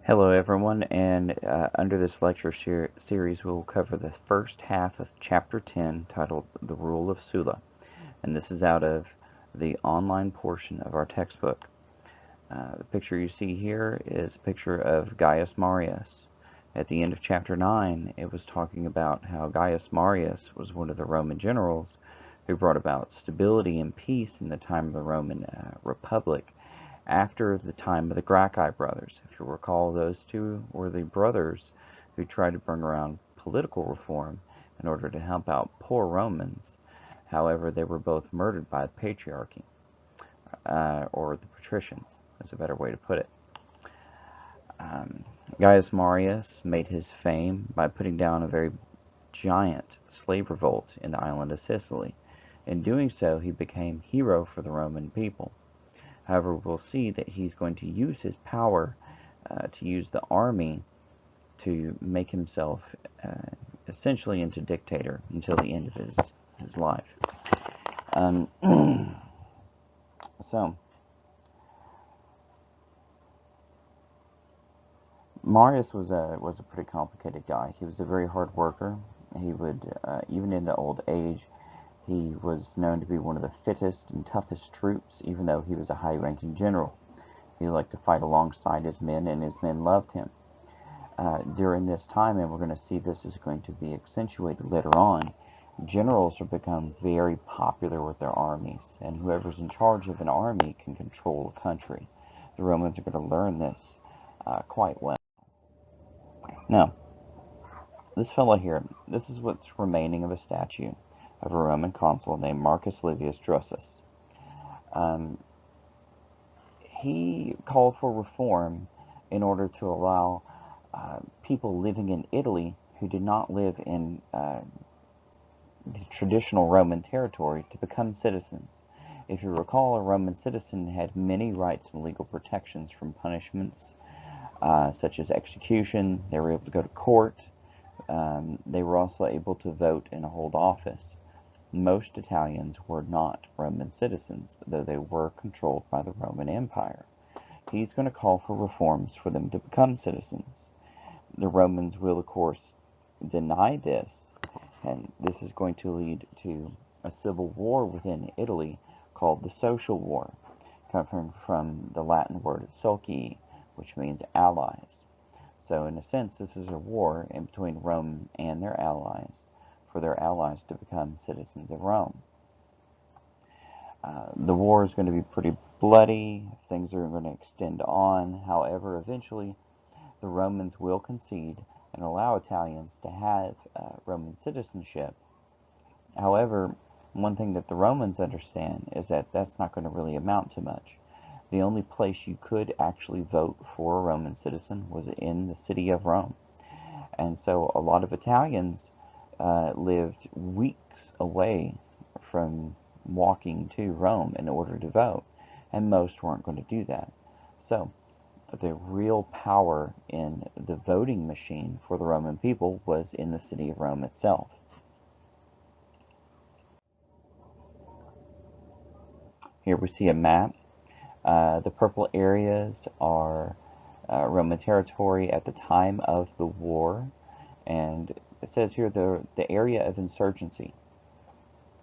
Hello everyone, and under this lecture series we will cover the first half of Chapter 10 titled The Rule of Sulla, and this is out of the online portion of our textbook. The picture you see here is a picture of Gaius Marius. At the end of Chapter 9 it was talking about how Gaius Marius was one of the Roman generals who brought about stability and peace in the time of the Roman Republic, after the time of the Gracchi brothers. If you recall, those two were the brothers who tried to bring around political reform in order to help out poor Romans. However, they were both murdered by the patriarchy, or the patricians, is a better way to put it. Gaius Marius made his fame by putting down a very giant slave revolt in the island of Sicily. In doing so, he became hero for the Roman people. However, we'll see that he's going to use his power to use the army to make himself essentially into dictator until the end of his life. So, Marius was a pretty complicated guy. He was a very hard worker. He would, even in the old age, he was known to be one of the fittest and toughest troops, even though he was a high-ranking general. He liked to fight alongside his men, and his men loved him. During this time, and we're going to see this is going to be accentuated later on, generals have become very popular with their armies, and whoever's in charge of an army can control a country. The Romans are going to learn this quite well. Now, this fellow here, this is what's remaining of a statue of a Roman consul named Marcus Livius Drusus. He called for reform in order to allow people living in Italy who did not live in the traditional Roman territory to become citizens. If you recall, a Roman citizen had many rights and legal protections from punishments such as execution. They were able to go to court. They were also able to vote and hold office. Most Italians were not Roman citizens, though they were controlled by the Roman Empire. He's going to call for reforms for them to become citizens. The Romans will, of course, deny this, and this is going to lead to a civil war within Italy called the Social War, coming from the Latin word socii, which means allies. So in a sense, this is a war in between Rome and their allies, for their allies to become citizens of Rome. The war is going to be pretty bloody. Things are going to extend on. However, eventually, the Romans will concede and allow Italians to have Roman citizenship. However, one thing that the Romans understand is that that's not going to really amount to much. The only place you could actually vote for a Roman citizen was in the city of Rome. And so a lot of Italians lived weeks away from walking to Rome in order to vote, and most weren't going to do that. So the real power in the voting machine for the Roman people was in the city of Rome itself. Here we see a map. The purple areas are Roman territory at the time of the war, and it says here the area of insurgency.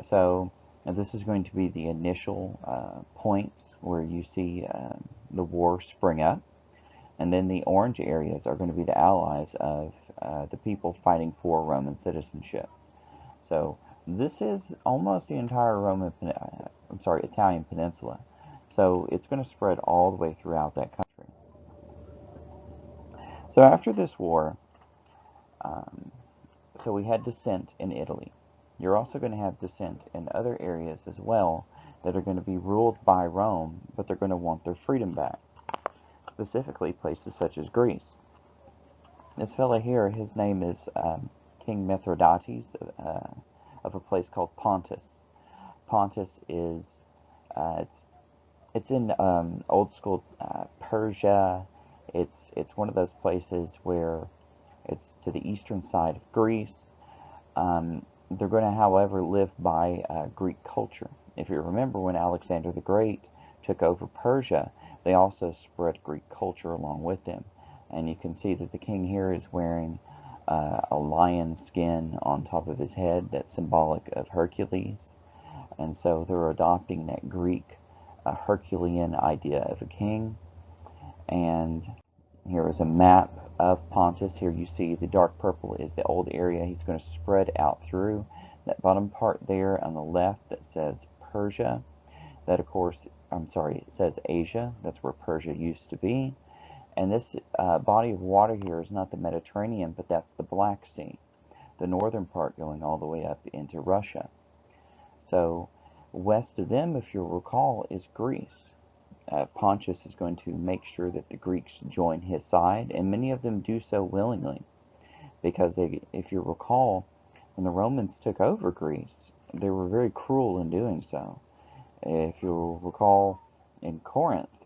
So this is going to be the initial points where you see the war spring up, and then the orange areas are going to be the allies of the people fighting for Roman citizenship. So this is almost the entire Italian peninsula. So it's going to spread all the way throughout that country. So after this war, so we had dissent in Italy. You're also going to have dissent in other areas as well that are going to be ruled by Rome, but they're going to want their freedom back. Specifically, places such as Greece. This fellow here, his name is King Mithridates of a place called Pontus. Pontus is, it's in old school Persia. It's one of those places where it's to the eastern side of Greece. They're going to, however, live by Greek culture. If you remember, when Alexander the Great took over Persia, they also spread Greek culture along with them. And you can see that the king here is wearing a lion skin on top of his head that's symbolic of Hercules. And so they're adopting that Greek Herculean idea of a king. And here is a map of Pontus. Here you see the dark purple is the old area. He's going to spread out through that bottom part there on the left that says Persia. That, of course, it says Asia. That's where Persia used to be. And this body of water here is not the Mediterranean, but that's the Black Sea, the northern part going all the way up into Russia. So west of them, if you'll recall, is Greece. Pontius is going to make sure that the Greeks join his side, and many of them do so willingly, because if you recall, when the Romans took over Greece, they were very cruel in doing so. If you'll recall, in Corinth,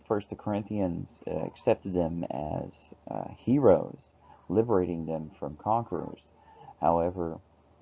first the Corinthians accepted them as heroes, liberating them from conquerors. However,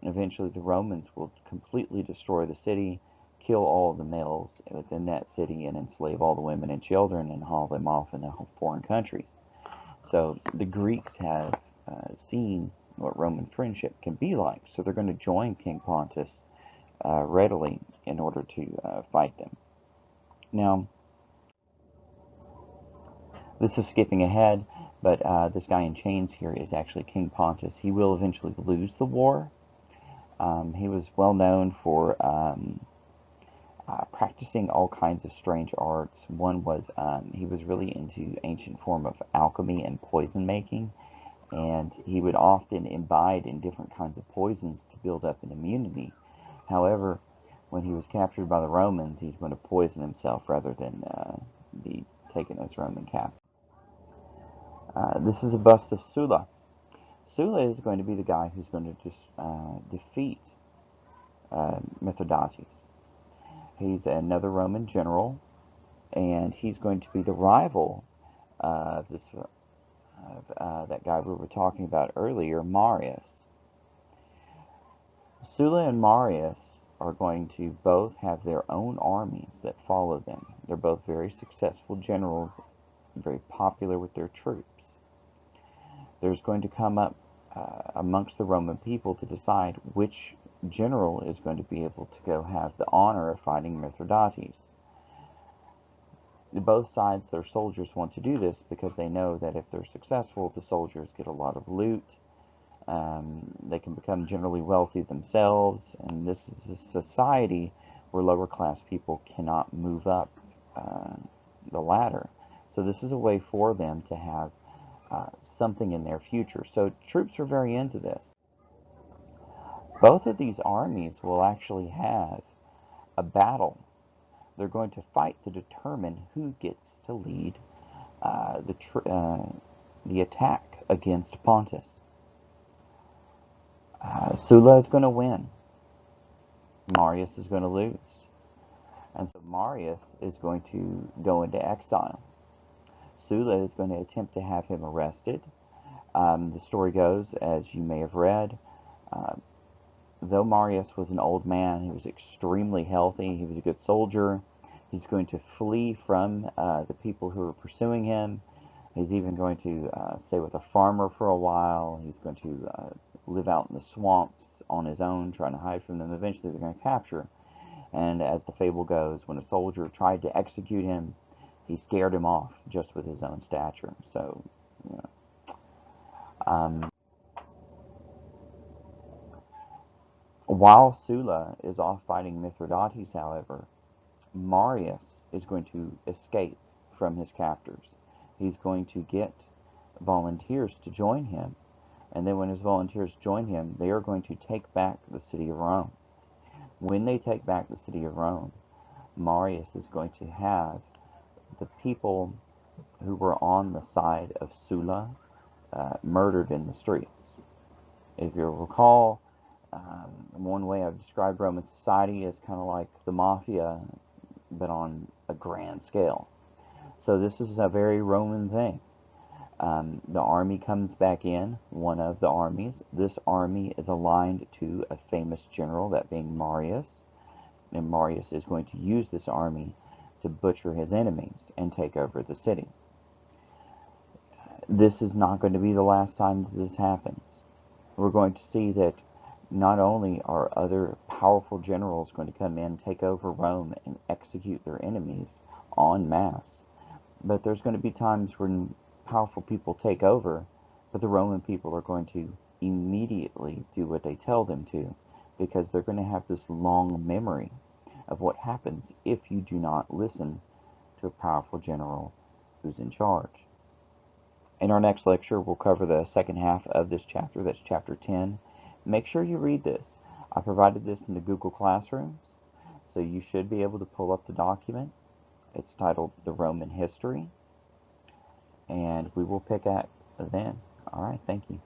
eventually the Romans will completely destroy the city, kill all of the males within that city, and enslave all the women and children and haul them off into foreign countries. So the Greeks have seen what Roman friendship can be like, so they're going to join King Pontus readily in order to fight them. Now, this is skipping ahead, but this guy in chains here is actually King Pontus. He will eventually lose the war. He was well known for practicing all kinds of strange arts. One was he was really into ancient form of alchemy and poison making, and he would often imbibe in different kinds of poisons to build up an immunity. However, when he was captured by the Romans, he's going to poison himself rather than be taken as Roman captive. This is a bust of Sulla. Sulla is going to be the guy who's going to defeat Mithridates. He's another Roman general, and he's going to be the rival of that guy we were talking about earlier, Marius. Sulla and Marius are going to both have their own armies that follow them. They're both very successful generals, very popular with their troops. There's going to come up amongst the Roman people to decide which general is going to be able to go have the honor of fighting Mithridates. Both sides, their soldiers want to do this because they know that if they're successful, the soldiers get a lot of loot. They can become generally wealthy themselves, and this is a society where lower class people cannot move up the ladder. So this is a way for them to have something in their future. So troops are very into this. Both of these armies will actually have a battle. They're going to fight to determine who gets to lead the attack against Pontus. Sulla is going to win. Marius is going to lose. And so Marius is going to go into exile. Sulla is going to attempt to have him arrested. The story goes, as you may have read, though Marius was an old man, he was extremely healthy, he was a good soldier. He's going to flee from the people who are pursuing him. He's even going to stay with a farmer for a while. He's going to live out in the swamps on his own, trying to hide from them. Eventually they're going to capture. And as the fable goes, when a soldier tried to execute him, he scared him off just with his own stature. So, you know. While Sulla is off fighting Mithridates, however, Marius is going to escape from his captors. He's going to get volunteers to join him. And then when his volunteers join him, they are going to take back the city of Rome. When they take back the city of Rome, Marius is going to have the people who were on the side of Sulla murdered in the streets. If you'll recall, one way I've described Roman society is kind of like the mafia, but on a grand scale. So this is a very Roman thing. The army comes back in, one of the armies. This army is aligned to a famous general, that being Marius. And Marius is going to use this army to butcher his enemies and take over the city. this is not going to be the last time that this happens. We're going to see that not only are other powerful generals going to come in, take over Rome, and execute their enemies en masse, but there's going to be times when powerful people take over, but the Roman people are going to immediately do what they tell them to, because they're going to have this long memory of what happens if you do not listen to a powerful general who's in charge. In our next lecture, we'll cover the second half of this chapter. That's chapter 10. Make sure you read this. I provided this in the Google Classrooms, so you should be able to pull up the document. It's titled The Roman History, and we will pick at then. All right, thank you.